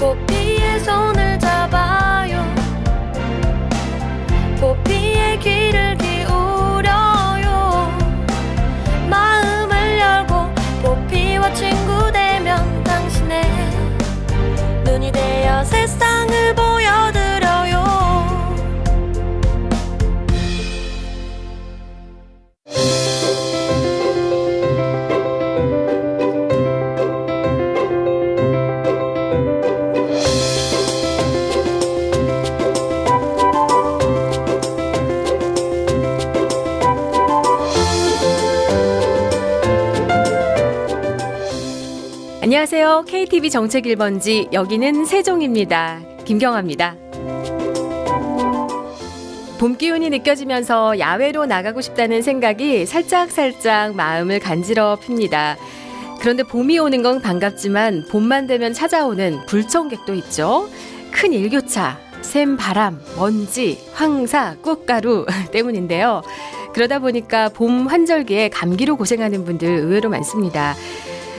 포피의 손을 잡아요. 포피의 귀를 기울여요. 마음을 열고 포피와 친구 되면 당신의 눈이 되어 세상을 보여드려요. 안녕하세요. KTV 정책 1번지 여기는 세종입니다. 김경아입니다. 봄 기운이 느껴지면서 야외로 나가고 싶다는 생각이 살짝 마음을 간지러 핍니다. 그런데 봄이 오는 건 반갑지만 봄만 되면 찾아오는 불청객도 있죠. 큰 일교차, 샘, 바람, 먼지, 황사, 꽃가루 때문인데요. 그러다 보니까 봄 환절기에 감기로 고생하는 분들 의외로 많습니다.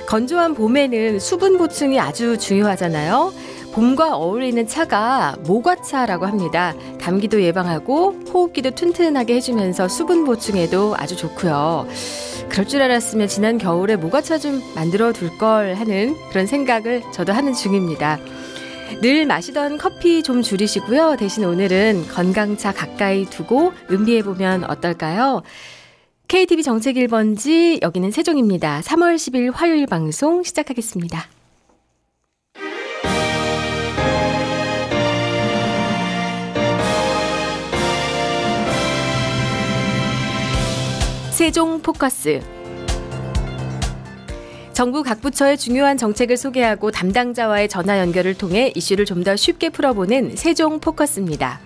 건조한 봄에는 수분 보충이 아주 중요하잖아요. 봄과 어울리는 차가 모과차라고 합니다. 감기도 예방하고 호흡기도 튼튼하게 해주면서 수분 보충에도 아주 좋고요. 그럴 줄 알았으면 지난 겨울에 모과차 좀 만들어 둘 걸 하는 그런 생각을 저도 하는 중입니다. 늘 마시던 커피 좀 줄이시고요. 대신 오늘은 건강차 가까이 두고 음미해보면 어떨까요? KTV 정책 1번지 여기는 세종입니다. 3월 10일 화요일 방송 시작하겠습니다. 세종 포커스. 정부 각 부처의 중요한 정책을 소개하고 담당자와의 전화 연결을 통해 이슈를 좀 더 쉽게 풀어보는 세종 포커스입니다.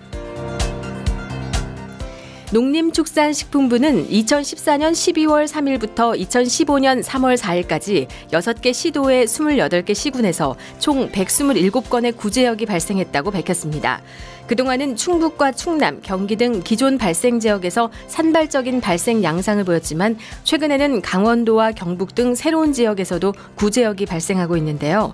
농림축산식품부는 2014년 12월 3일부터 2015년 3월 4일까지 6개 시도의 28개 시군에서 총 127건의 구제역이 발생했다고 밝혔습니다. 그동안은 충북과 충남, 경기 등 기존 발생 지역에서 산발적인 발생 양상을 보였지만 최근에는 강원도와 경북 등 새로운 지역에서도 구제역이 발생하고 있는데요.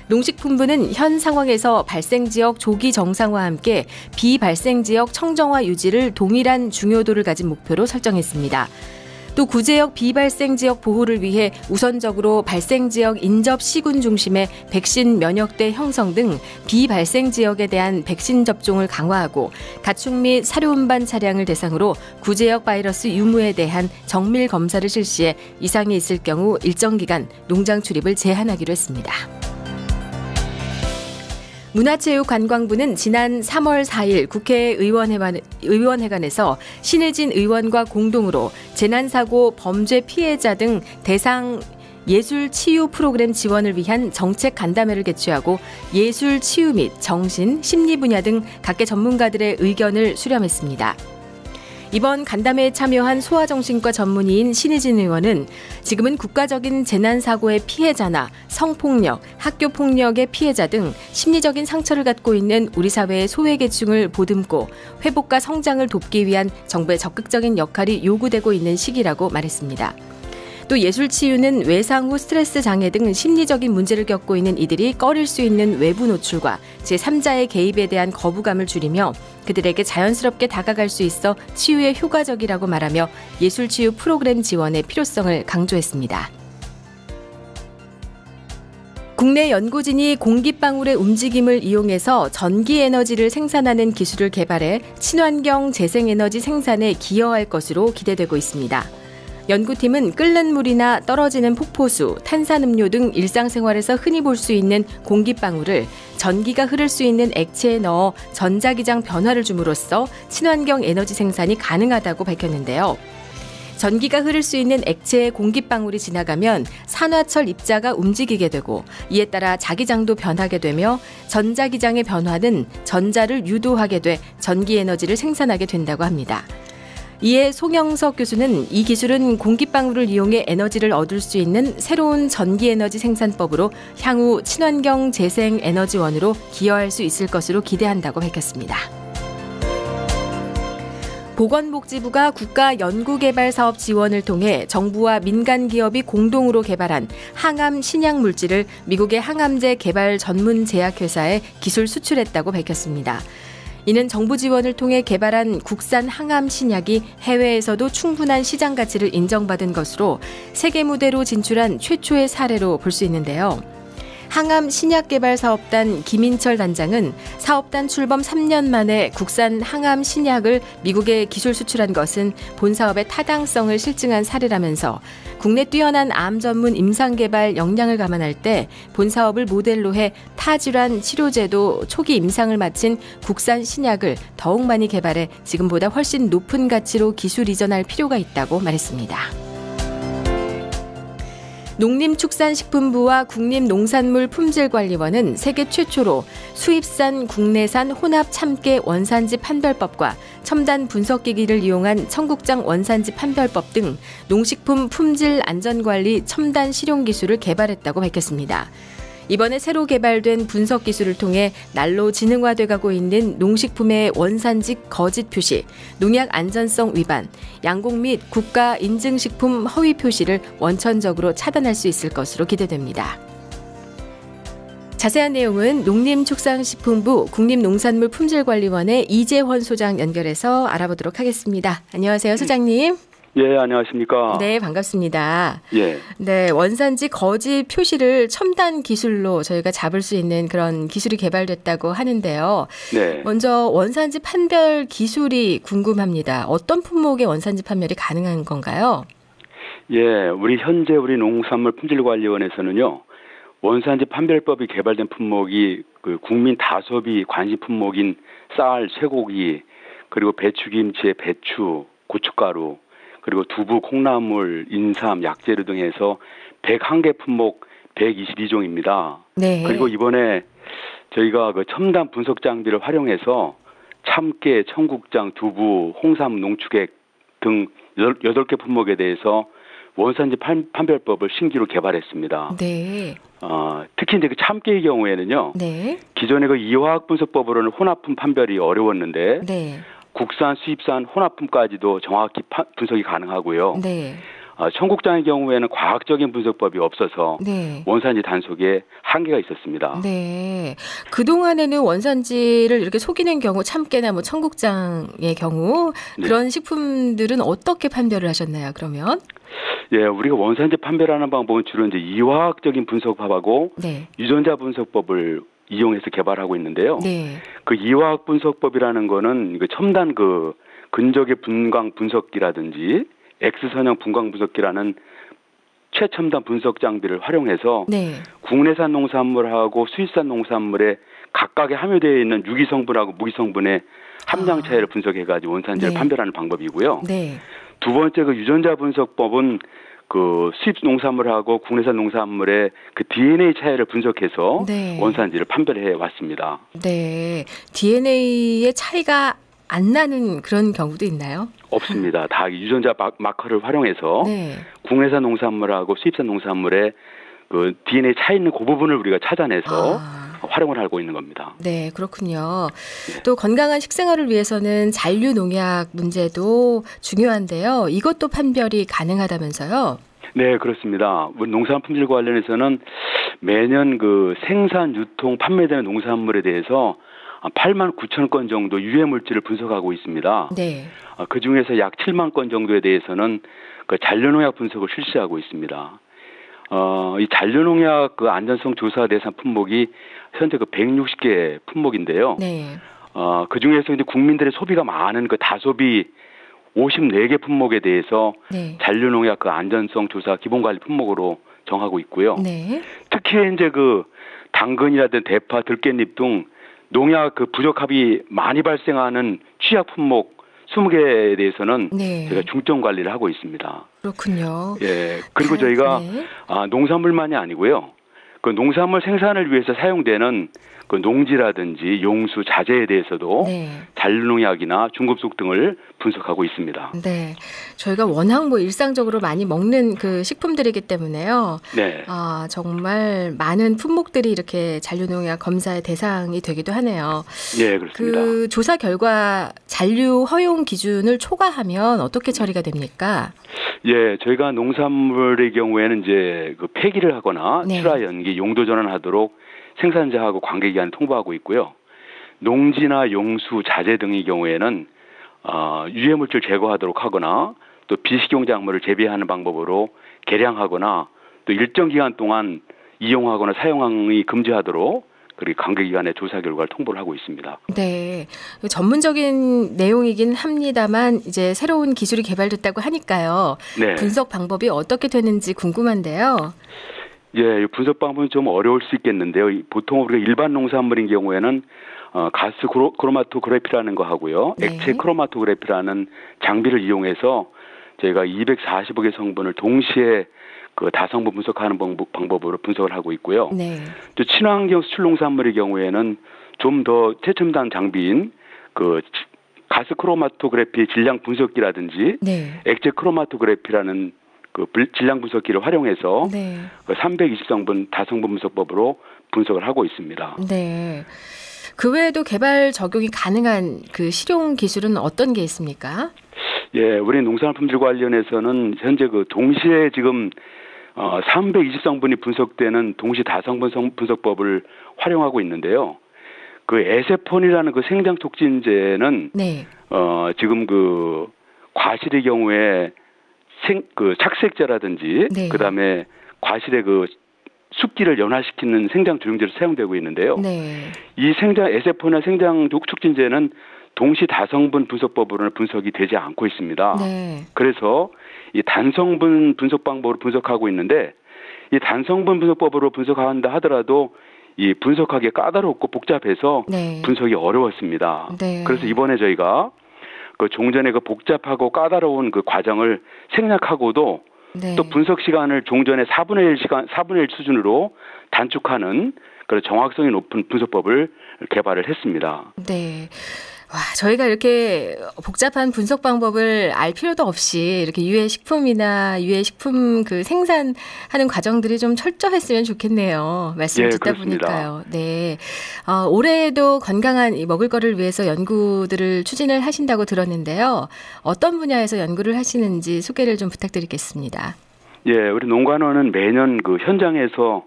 농식품부는 현 상황에서 발생지역 조기 정상화와 함께 비발생지역 청정화 유지를 동일한 중요도를 가진 목표로 설정했습니다. 또 구제역 비발생지역 보호를 위해 우선적으로 발생지역 인접 시군 중심의 백신 면역대 형성 등 비발생지역에 대한 백신 접종을 강화하고 가축 및 사료 운반 차량을 대상으로 구제역 바이러스 유무에 대한 정밀 검사를 실시해 이상이 있을 경우 일정 기간 농장 출입을 제한하기로 했습니다. 문화체육관광부는 지난 3월 4일 국회의원회관에서 신혜진 의원과 공동으로 재난사고 범죄 피해자 등 대상 예술 치유 프로그램 지원을 위한 정책 간담회를 개최하고 예술 치유 및 정신, 심리 분야 등 각계 전문가들의 의견을 수렴했습니다. 이번 간담회에 참여한 소아정신과 전문의인 신혜진 의원은 지금은 국가적인 재난사고의 피해자나 성폭력, 학교폭력의 피해자 등 심리적인 상처를 갖고 있는 우리 사회의 소외계층을 보듬고 회복과 성장을 돕기 위한 정부의 적극적인 역할이 요구되고 있는 시기라고 말했습니다. 또 예술치유는 외상 후 스트레스 장애 등 심리적인 문제를 겪고 있는 이들이 꺼릴 수 있는 외부 노출과 제3자의 개입에 대한 거부감을 줄이며 그들에게 자연스럽게 다가갈 수 있어 치유에 효과적이라고 말하며 예술치유 프로그램 지원의 필요성을 강조했습니다. 국내 연구진이 공기방울의 움직임을 이용해서 전기에너지를 생산하는 기술을 개발해 친환경 재생에너지 생산에 기여할 것으로 기대되고 있습니다. 연구팀은 끓는 물이나 떨어지는 폭포수, 탄산음료 등 일상생활에서 흔히 볼 수 있는 공기방울을 전기가 흐를 수 있는 액체에 넣어 전자기장 변화를 줌으로써 친환경 에너지 생산이 가능하다고 밝혔는데요. 전기가 흐를 수 있는 액체의 공기방울이 지나가면 산화철 입자가 움직이게 되고 이에 따라 자기장도 변하게 되며 전자기장의 변화는 전자를 유도하게 돼 전기에너지를 생산하게 된다고 합니다. 이에 송영석 교수는 이 기술은 공기방울을 이용해 에너지를 얻을 수 있는 새로운 전기에너지 생산법으로 향후 친환경 재생에너지원으로 기여할 수 있을 것으로 기대한다고 밝혔습니다. 보건복지부가 국가연구개발사업 지원을 통해 정부와 민간 기업이 공동으로 개발한 항암 신약 물질을 미국의 항암제 개발 전문 제약회사에 기술 수출했다고 밝혔습니다. 이는 정부 지원을 통해 개발한 국산 항암 신약이 해외에서도 충분한 시장 가치를 인정받은 것으로 세계 무대로 진출한 최초의 사례로 볼 수 있는데요. 항암 신약개발사업단 김인철 단장은 사업단 출범 3년 만에 국산 항암 신약을 미국에 기술 수출한 것은 본 사업의 타당성을 실증한 사례라면서 국내 뛰어난 암 전문 임상개발 역량을 감안할 때 본 사업을 모델로 해 타질환 치료제도 초기 임상을 마친 국산 신약을 더욱 많이 개발해 지금보다 훨씬 높은 가치로 기술 이전할 필요가 있다고 말했습니다. 농림축산식품부와 국립농산물품질관리원은 세계 최초로 수입산, 국내산 혼합 참깨 원산지 판별법과 첨단 분석기기를 이용한 청국장 원산지 판별법 등 농식품 품질 안전관리 첨단 실용기술을 개발했다고 밝혔습니다. 이번에 새로 개발된 분석 기술을 통해 날로 지능화돼 가고 있는 농식품의 원산지 거짓 표시, 농약 안전성 위반, 양곡 및 국가 인증식품 허위 표시를 원천적으로 차단할 수 있을 것으로 기대됩니다. 자세한 내용은 농림축산식품부 국립농산물품질관리원의 이재헌 소장 연결해서 알아보도록 하겠습니다. 안녕하세요, 소장님. 예, 안녕하십니까. 네, 반갑습니다. 예. 네, 원산지 거짓 표시를 첨단 기술로 저희가 잡을 수 있는 그런 기술이 개발됐다고 하는데요. 네. 먼저 원산지 판별 기술이 궁금합니다. 어떤 품목의 원산지 판별이 가능한 건가요? 예, 우리 농산물품질관리원에서는요, 원산지 판별법이 개발된 품목이 그 국민 다소비 관심 품목인 쌀, 쇠고기, 그리고 배추김치의 배추, 고춧가루, 그리고 두부, 콩나물, 인삼, 약재료 등 해서 101개 품목 122종입니다. 네. 그리고 이번에 저희가 그 첨단 분석 장비를 활용해서 참깨, 청국장, 두부, 홍삼, 농축액 등 8개 품목에 대해서 원산지 판별법을 신기로 개발했습니다. 네. 특히 이제 그 참깨의 경우에는요. 네. 기존의 그 이화학 분석법으로는 혼합품 판별이 어려웠는데 네. 국산, 수입산, 혼합품까지도 정확히 분석이 가능하고요. 네. 청국장의 경우에는 과학적인 분석법이 없어서 네. 원산지 단속에 한계가 있었습니다. 네. 그동안에는 원산지를 이렇게 속이는 경우, 참깨나 뭐 청국장의 경우 그런 식품들은 어떻게 판별을 하셨나요, 그러면? 예, 우리가 원산지 판별하는 방법은 주로 이제 이화학적인 분석법하고 네. 유전자 분석법을 이용해서 개발하고 있는데요. 네. 그 이화학 분석법이라는 거는 그 첨단 그 근적의 분광 분석기라든지 X선형 분광 분석기라는 최첨단 분석 장비를 활용해서 네. 국내산 농산물하고 수입산 농산물에 각각에 함유되어 있는 유기성분하고 무기성분의 함량 차이를 분석해가지고 원산지를 네. 판별하는 방법이고요. 네. 두 번째 그 유전자 분석법은 그 수입 농산물하고 국내산 농산물의 그 DNA 차이를 분석해서 네. 원산지를 판별해 왔습니다. 네. DNA의 차이가 안 나는 그런 경우도 있나요? 없습니다. 다 유전자 마커를 활용해서 네. 국내산 농산물하고 수입산 농산물의 그 DNA 차이 있는 그 부분을 우리가 찾아내서 활용을 하고 있는 겁니다. 네, 그렇군요. 또 건강한 식생활을 위해서는 잔류 농약 문제도 중요한데요. 이것도 판별이 가능하다면서요? 네, 그렇습니다. 우리 농산품질 관련해서는 매년 그 생산, 유통, 판매되는 농산물에 대해서 8만 9천 건 정도 유해 물질을 분석하고 있습니다. 네. 그 중에서 약 7만 건 정도에 대해서는 그 잔류농약 분석을 실시하고 있습니다. 이 잔류농약 그 안전성 조사 대상 품목이 현재 그 160개 품목인데요. 네. 그 중에서 이제 국민들의 소비가 많은 그 다소비 54개 품목에 대해서 네. 잔류농약 그 안전성 조사 기본관리 품목으로 정하고 있고요. 네. 특히 이제 그 당근이라든지 대파, 들깻잎 등 농약 그 부적합이 많이 발생하는 취약 품목 20개에 대해서는 네. 제가 중점 관리를 하고 있습니다. 그렇군요. 예. 그리고 저희가 네. 농산물만이 아니고요. 그 농산물 생산을 위해서 사용되는 그 농지라든지 용수, 자재에 대해서도 네. 잔류농약이나 중급속 등을 분석하고 있습니다. 네. 저희가 워낙 뭐 일상적으로 많이 먹는 그 식품들이기 때문에요. 네, 정말 많은 품목들이 이렇게 잔류농약 검사의 대상이 되기도 하네요. 예, 그렇습니다. 그 조사 결과 잔류 허용 기준을 초과하면 어떻게 처리가 됩니까? 예, 저희가 농산물의 경우에는 이제 그 폐기를 하거나 네. 출하 연기, 용도 전환하도록 생산자하고 관계기관에 통보하고 있고요. 농지나 용수, 자재 등의 경우에는 유해물질 제거하도록 하거나 또 비식용 작물을 재배하는 방법으로 개량하거나 또 일정 기간 동안 이용하거나 사용이 금지하도록 그리고 관계기관의 조사 결과를 통보를 하고 있습니다. 네. 전문적인 내용이긴 합니다만 이제 새로운 기술이 개발됐다고 하니까요. 네. 분석 방법이 어떻게 되는지 궁금한데요. 예, 분석 방법은 좀 어려울 수 있겠는데요. 보통 우리가 일반 농산물인 경우에는 가스 크로마토그래피라는 거 하고요. 네. 액체 크로마토그래피라는 장비를 이용해서 저희가 240억의 성분을 동시에 그 다성분 분석하는 방법으로 분석을 하고 있고요. 네. 또 친환경 수출 농산물의 경우에는 좀 더 최첨단 장비인 그 가스 크로마토그래피 질량 분석기라든지 네. 액체 크로마토그래피라는 그 질량 분석기를 활용해서 네. 그 320성분 다성분 분석법으로 분석을 하고 있습니다. 네. 그 외에도 개발 적용이 가능한 그 실용 기술은 어떤 게 있습니까? 예, 우리 농산품질 관련해서는 현재 그 동시에 지금 320성분이 분석되는 동시 다성분 분석법을 활용하고 있는데요. 그 에세폰이라는 그 생장 촉진제는 네. 지금 그 과실의 경우에 그 착색제라든지 네. 그다음에 과실의 그 습기를 연화시키는 생장 조영제로 사용되고 있는데요. 네. 이 생장 에세폰이나 생장 촉진제는 동시 다성분 분석법으로는 분석이 되지 않고 있습니다. 네. 그래서 이 단성분 분석 방법으로 분석하고 있는데 이 단성분 분석법으로 분석한다 하더라도 이 분석하기 까다롭고 복잡해서 네. 분석이 어려웠습니다. 네. 그래서 이번에 저희가 그 종전에 그 복잡하고 까다로운 그 과정을 생략하고도 네. 또 분석 시간을 종전의 4분의 1 수준으로 단축하는 그런 정확성이 높은 분석법을 개발을 했습니다. 네. 와, 저희가 이렇게 복잡한 분석 방법을 알 필요도 없이 이렇게 유해식품이나 유해식품 그 생산하는 과정들이 좀 철저했으면 좋겠네요. 말씀 예, 듣다 그렇습니다. 보니까요. 네. 올해에도 건강한 이 먹을 거를 위해서 연구들을 추진을 하신다고 들었는데요. 어떤 분야에서 연구를 하시는지 소개를 좀 부탁드리겠습니다. 예, 우리 농관원은 매년 그 현장에서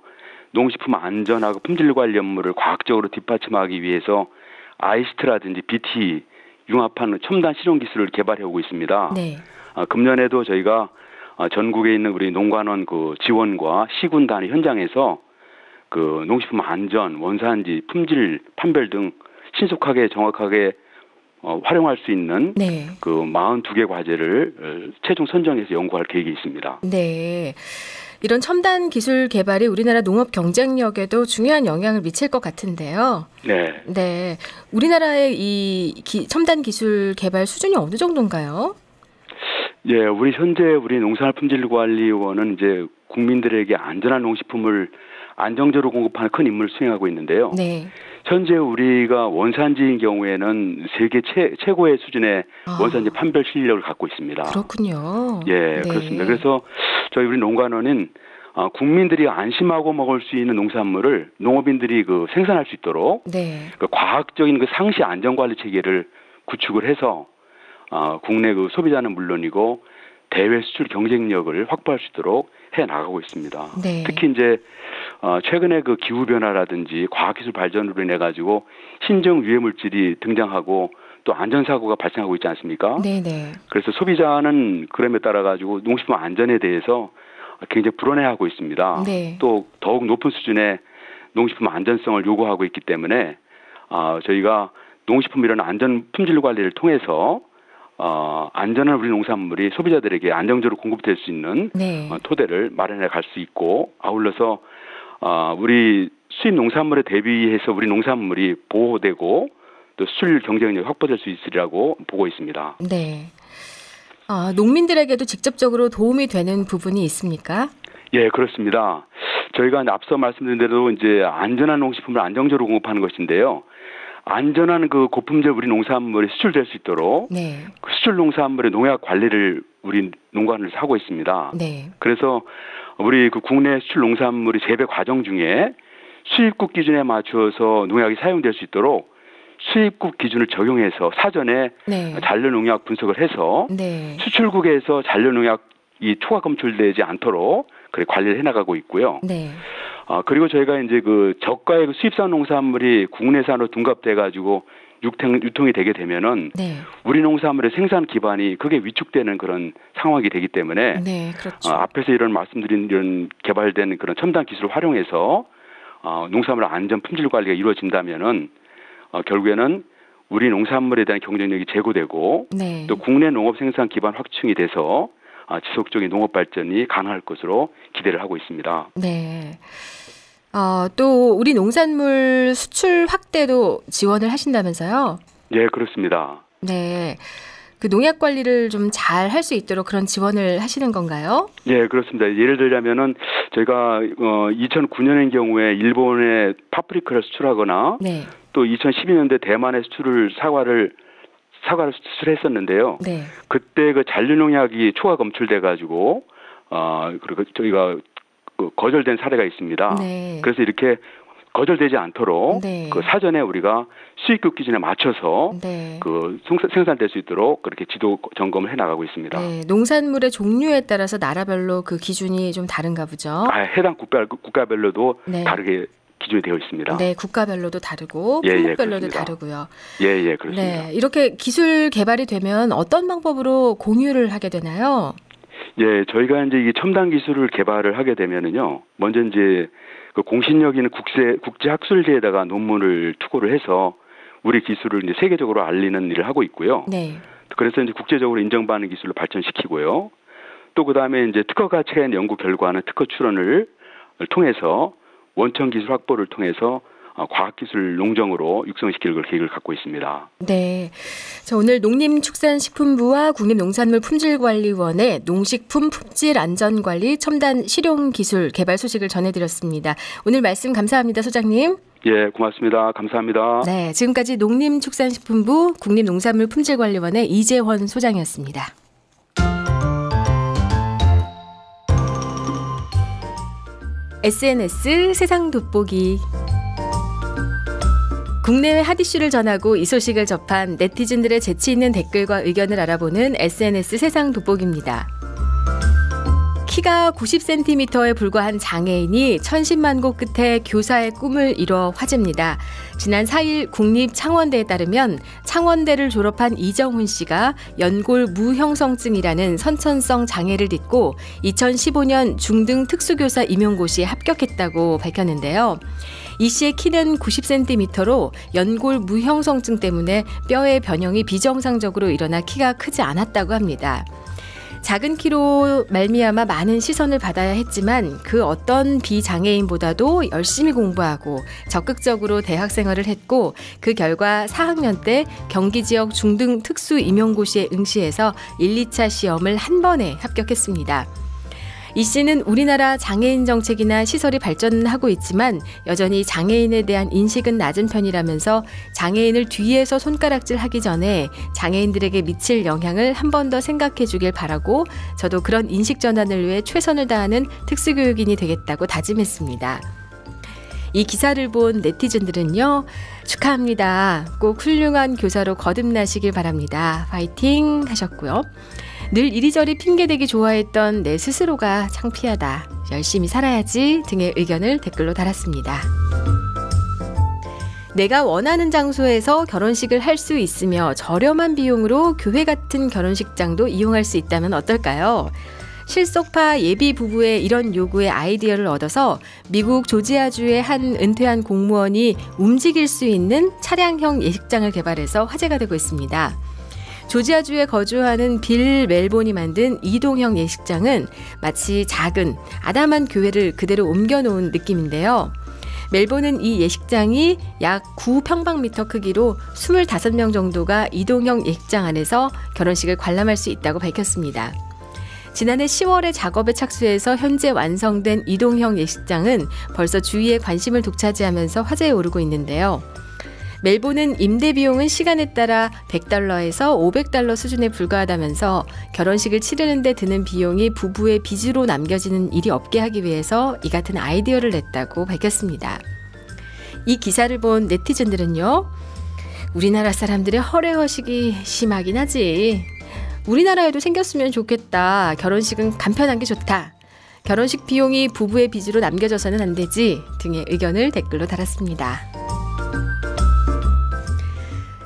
농식품 안전하고 품질 관리 업무를 과학적으로 뒷받침하기 위해서 아이시트라든지 BT 융합하는 첨단 실용 기술을 개발해 오고 있습니다. 네. 금년에도 저희가 전국에 있는 우리 농관원 그 지원과 시군 단위 현장에서 그 농식품 안전, 원산지, 품질 판별 등 신속하게 정확하게 활용할 수 있는 네. 그 42개 과제를 최종 선정해서 연구할 계획이 있습니다. 네. 이런 첨단 기술 개발이 우리나라 농업 경쟁력에도 중요한 영향을 미칠 것 같은데요. 네. 네. 우리나라의 이 첨단 기술 개발 수준이 어느 정도인가요? 예, 우리 농산품질관리원은 이제 국민들에게 안전한 농식품을 안정적으로 공급하는 큰 임무를 수행하고 있는데요. 네. 현재 우리가 원산지인 경우에는 세계 최고의 수준의 원산지 판별 실력을 갖고 있습니다. 그렇군요. 예, 네. 그렇습니다. 그래서 우리 농관원은 국민들이 안심하고 먹을 수 있는 농산물을 농업인들이 그 생산할 수 있도록 네. 그 과학적인 그 상시 안전관리 체계를 구축을 해서 국내 그 소비자는 물론이고 대외 수출 경쟁력을 확보할 수 있도록 해 나가고 있습니다. 네. 특히 이제 최근에 그 기후 변화라든지 과학기술 발전으로 인해 가지고 신종 유해 물질이 등장하고 또 안전사고가 발생하고 있지 않습니까? 네네. 그래서 소비자는 그럼에 따라 가지고 농식품 안전에 대해서 굉장히 불안해하고 있습니다. 네. 또 더욱 높은 수준의 농식품 안전성을 요구하고 있기 때문에 저희가 농식품 이런 안전 품질 관리를 통해서 안전한 우리 농산물이 소비자들에게 안정적으로 공급될 수 있는 네. 토대를 마련해 갈 수 있고 아울러서 우리 수입 농산물에 대비해서 우리 농산물이 보호되고 또 수출 경쟁력이 확보될 수 있으리라고 보고 있습니다. 네. 농민들에게도 직접적으로 도움이 되는 부분이 있습니까? 예, 그렇습니다. 저희가 앞서 말씀드린 대로 이제 안전한 농식품을 안정적으로 공급하는 것인데요. 안전한 그 고품질 우리 농산물이 수출될 수 있도록 네. 그 수출 농산물의 농약 관리를 우리 농가에서 하고 있습니다. 네. 그래서 우리 그 국내 수출 농산물의 재배 과정 중에 수입국 기준에 맞추어서 농약이 사용될 수 있도록 수입국 기준을 적용해서 사전에 네. 잔류 농약 분석을 해서 네. 수출국에서 잔류 농약이 초과 검출되지 않도록 그렇게 관리를 해나가고 있고요. 네. 그리고 저희가 이제 그 저가의 그 수입산 농산물이 국내산으로 둔갑돼 가지고 유통이 되게 되면은 네. 우리 농산물의 생산 기반이 크게 위축되는 그런 상황이 되기 때문에 네, 그렇죠. 앞에서 이런 말씀드린 이런 개발된 그런 첨단 기술을 활용해서 농산물 안전 품질 관리가 이루어진다면은 결국에는 우리 농산물에 대한 경쟁력이 제고되고 네. 또 국내 농업 생산 기반 확충이 돼서 지속적인 농업 발전이 가능할 것으로 기대를 하고 있습니다. 네. 또 우리 농산물 수출 확대도 지원을 하신다면서요? 네, 그렇습니다. 네. 그 농약 관리를 좀 잘 할 수 있도록 그런 지원을 하시는 건가요? 네, 그렇습니다. 예를 들자면은 저희가 2009년의 경우에 일본에 파프리카를 수출하거나 네. 또 2012년대 대만에 사과를 수출했었는데요. 네. 그때 그 잔류 농약이 초과 검출돼 가지고 그리고 저희가 거절된 사례가 있습니다. 네. 그래서 이렇게 거절되지 않도록 네. 그 사전에 우리가 수입국 기준에 맞춰서 네. 그 생산될 수 있도록 그렇게 지도 점검을 해 나가고 있습니다. 네. 농산물의 종류에 따라서 나라별로 그 기준이 좀 다른가 보죠. 해당 국가별로도 네. 다르게 기준이 되어 있습니다. 네, 국가별로도 다르고 예, 품목별로도 그렇습니다. 다르고요. 예, 그렇습니다. 네, 이렇게 기술 개발이 되면 어떤 방법으로 공유를 하게 되나요? 예, 저희가 이제 이 첨단 기술을 개발을 하게 되면은요, 먼저 이제 그 공신력 있는 국제 학술지에다가 논문을 투고를 해서 우리 기술을 이제 세계적으로 알리는 일을 하고 있고요. 네. 그래서 이제 국제적으로 인정받는 기술로 발전시키고요. 또 그 다음에 이제 특허가 채인 연구 결과는 특허 출원을 통해서 원천 기술 확보를 통해서 과학기술 농정으로 육성시킬 계획을 갖고 있습니다. 네. 자, 오늘 농림축산식품부와 국립농산물품질관리원의 농식품 품질 안전관리 첨단 실용기술 개발 소식을 전해드렸습니다. 오늘 말씀 감사합니다, 소장님. 예, 고맙습니다. 감사합니다. 네, 지금까지 농림축산식품부 국립농산물품질관리원의 이재헌 소장이었습니다. SNS 세상 돋보기. 국내외 핫 이슈를 전하고 이 소식을 접한 네티즌들의 재치 있는 댓글과 의견을 알아보는 SNS 세상 돋보기입니다. 키가 90cm에 불과한 장애인이 천신만고 끝에 교사의 꿈을 이뤄 화제입니다. 지난 4일 국립창원대에 따르면 창원대를 졸업한 이정훈 씨가 연골 무형성증이라는 선천성 장애를 딛고 2015년 중등 특수교사 임용고시에 합격했다고 밝혔는데요. 이 씨의 키는 90cm로 연골 무형성증 때문에 뼈의 변형이 비정상적으로 일어나 키가 크지 않았다고 합니다. 작은 키로 말미암아 많은 시선을 받아야 했지만 그 어떤 비장애인보다도 열심히 공부하고 적극적으로 대학 생활을 했고 그 결과 4학년 때 경기 지역 중등 특수 임용고시에 응시해서 1, 2차 시험을 한 번에 합격했습니다. 이 씨는 우리나라 장애인 정책이나 시설이 발전하고 있지만 여전히 장애인에 대한 인식은 낮은 편이라면서 장애인을 뒤에서 손가락질 하기 전에 장애인들에게 미칠 영향을 한 번 더 생각해 주길 바라고 저도 그런 인식 전환을 위해 최선을 다하는 특수교육인이 되겠다고 다짐했습니다. 이 기사를 본 네티즌들은요. 축하합니다. 꼭 훌륭한 교사로 거듭나시길 바랍니다. 파이팅 하셨고요. 늘 이리저리 핑계대기 좋아했던 내 스스로가 창피하다. 열심히 살아야지 등의 의견을 댓글로 달았습니다. 내가 원하는 장소에서 결혼식을 할 수 있으며 저렴한 비용으로 교회 같은 결혼식장도 이용할 수 있다면 어떨까요? 실속파 예비 부부의 이런 요구에 아이디어를 얻어서 미국 조지아주의 한 은퇴한 공무원이 움직일 수 있는 차량형 예식장을 개발해서 화제가 되고 있습니다. 조지아주에 거주하는 빌 멜본이 만든 이동형 예식장은 마치 작은 아담한 교회를 그대로 옮겨놓은 느낌인데요. 멜본은 이 예식장이 약 9평방미터 크기로 25명 정도가 이동형 예식장 안에서 결혼식을 관람할 수 있다고 밝혔습니다. 지난해 10월에 작업에 착수해서 현재 완성된 이동형 예식장은 벌써 주위의 관심을 독차지하면서 화제에 오르고 있는데요. 멜본은 임대 비용은 시간에 따라 $100에서 $500 수준에 불과하다면서 결혼식을 치르는 데 드는 비용이 부부의 빚으로 남겨지는 일이 없게 하기 위해서 이 같은 아이디어를 냈다고 밝혔습니다. 이 기사를 본 네티즌들은요. 우리나라 사람들의 허례허식이 심하긴 하지. 우리나라에도 생겼으면 좋겠다. 결혼식은 간편한 게 좋다. 결혼식 비용이 부부의 빚으로 남겨져서는 안 되지 등의 의견을 댓글로 달았습니다.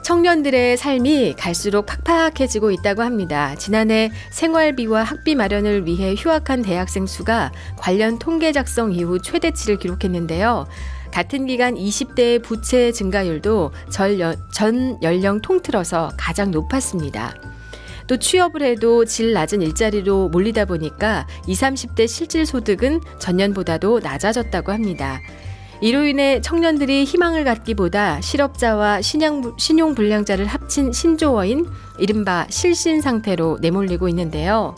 청년들의 삶이 갈수록 팍팍해지고 있다고 합니다. 지난해 생활비와 학비 마련을 위해 휴학한 대학생 수가 관련 통계 작성 이후 최대치를 기록했는데요. 같은 기간 20대의 부채 증가율도 전 연령 통틀어서 가장 높았습니다. 또 취업을 해도 질 낮은 일자리로 몰리다 보니까 20, 30대 실질 소득은 전년보다도 낮아졌다고 합니다. 이로 인해 청년들이 희망을 갖기보다 실업자와 신용불량자를 합친 신조어인 이른바 실신 상태로 내몰리고 있는데요.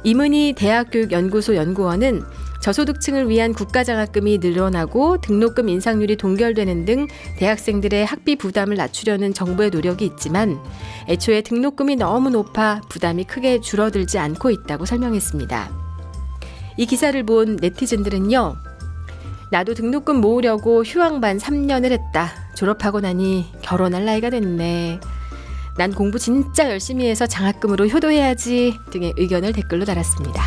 이문희 대학교육연구소 연구원은 저소득층을 위한 국가장학금이 늘어나고 등록금 인상률이 동결되는 등 대학생들의 학비 부담을 낮추려는 정부의 노력이 있지만 애초에 등록금이 너무 높아 부담이 크게 줄어들지 않고 있다고 설명했습니다. 이 기사를 본 네티즌들은요. 나도 등록금 모으려고 휴학만 3년을 했다. 졸업하고 나니 결혼할 나이가 됐네. 난 공부 진짜 열심히 해서 장학금으로 효도해야지 등의 의견을 댓글로 달았습니다.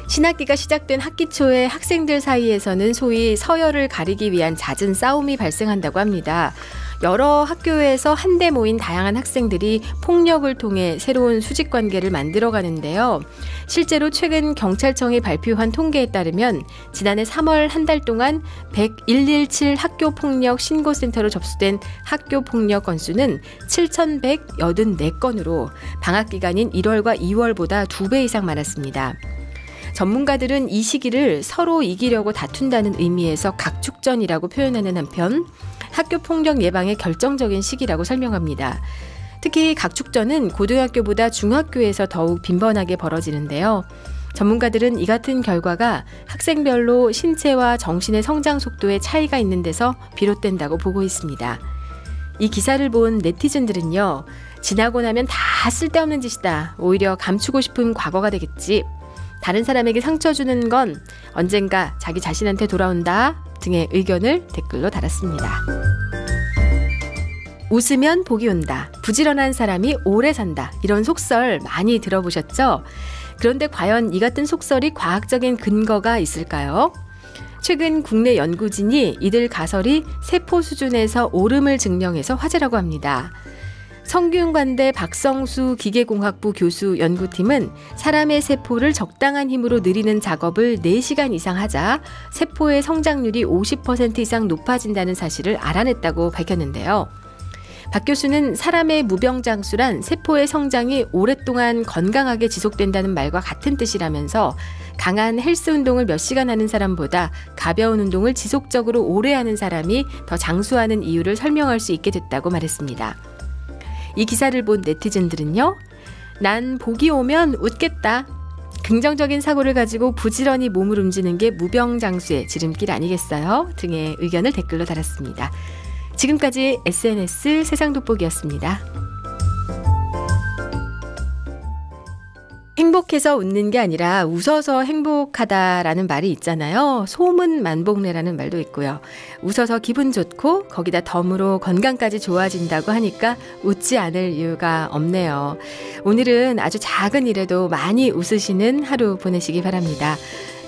신학기가 시작된 학기 초에 학생들 사이에서는 소위 서열을 가리기 위한 잦은 싸움이 발생한다고 합니다. 여러 학교에서 한데 모인 다양한 학생들이 폭력을 통해 새로운 수직관계를 만들어가는데요. 실제로 최근 경찰청이 발표한 통계에 따르면 지난해 3월 한 달 동안 117 학교폭력 신고센터로 접수된 학교폭력 건수는 7,184건으로 방학기간인 1월과 2월보다 2배 이상 많았습니다. 전문가들은 이 시기를 서로 이기려고 다툰다는 의미에서 각축전이라고 표현하는 한편 학교 폭력 예방의 결정적인 시기라고 설명합니다. 특히 각축전은 고등학교보다 중학교에서 더욱 빈번하게 벌어지는데요. 전문가들은 이 같은 결과가 학생별로 신체와 정신의 성장 속도에 차이가 있는 데서 비롯된다고 보고 있습니다. 이 기사를 본 네티즌들은요. 지나고 나면 다 쓸데없는 짓이다. 오히려 감추고 싶은 과거가 되겠지. 다른 사람에게 상처 주는 건 언젠가 자기 자신한테 돌아온다 등의 의견을 댓글로 달았습니다. 웃으면 복이 온다. 부지런한 사람이 오래 산다. 이런 속설 많이 들어보셨죠? 그런데 과연 이 같은 속설이 과학적인 근거가 있을까요? 최근 국내 연구진이 이들 가설이 세포 수준에서 옳음을 증명해서 화제라고 합니다. 성균관대 박성수 기계공학부 교수 연구팀은 사람의 세포를 적당한 힘으로 늘리는 작업을 4시간 이상 하자 세포의 성장률이 50% 이상 높아진다는 사실을 알아냈다고 밝혔는데요. 박 교수는 사람의 무병장수란 세포의 성장이 오랫동안 건강하게 지속된다는 말과 같은 뜻이라면서 강한 헬스 운동을 몇 시간 하는 사람보다 가벼운 운동을 지속적으로 오래 하는 사람이 더 장수하는 이유를 설명할 수 있게 됐다고 말했습니다. 이 기사를 본 네티즌들은요. 난 복이 오면 웃겠다. 긍정적인 사고를 가지고 부지런히 몸을 움직이는 게 무병장수의 지름길 아니겠어요? 등의 의견을 댓글로 달았습니다. 지금까지 SNS 세상돋보기였습니다. 행복해서 웃는 게 아니라 웃어서 행복하다라는 말이 있잖아요. 소문만복래라는 말도 있고요. 웃어서 기분 좋고 거기다 덤으로 건강까지 좋아진다고 하니까 웃지 않을 이유가 없네요. 오늘은 아주 작은 일에도 많이 웃으시는 하루 보내시기 바랍니다.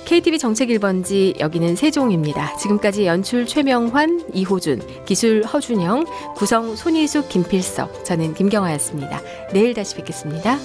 KTV 정책 1번지 여기는 세종입니다. 지금까지 연출 최명환, 이호준, 기술 허준영, 구성 손희숙, 김필석, 저는 김경아였습니다. 내일 다시 뵙겠습니다.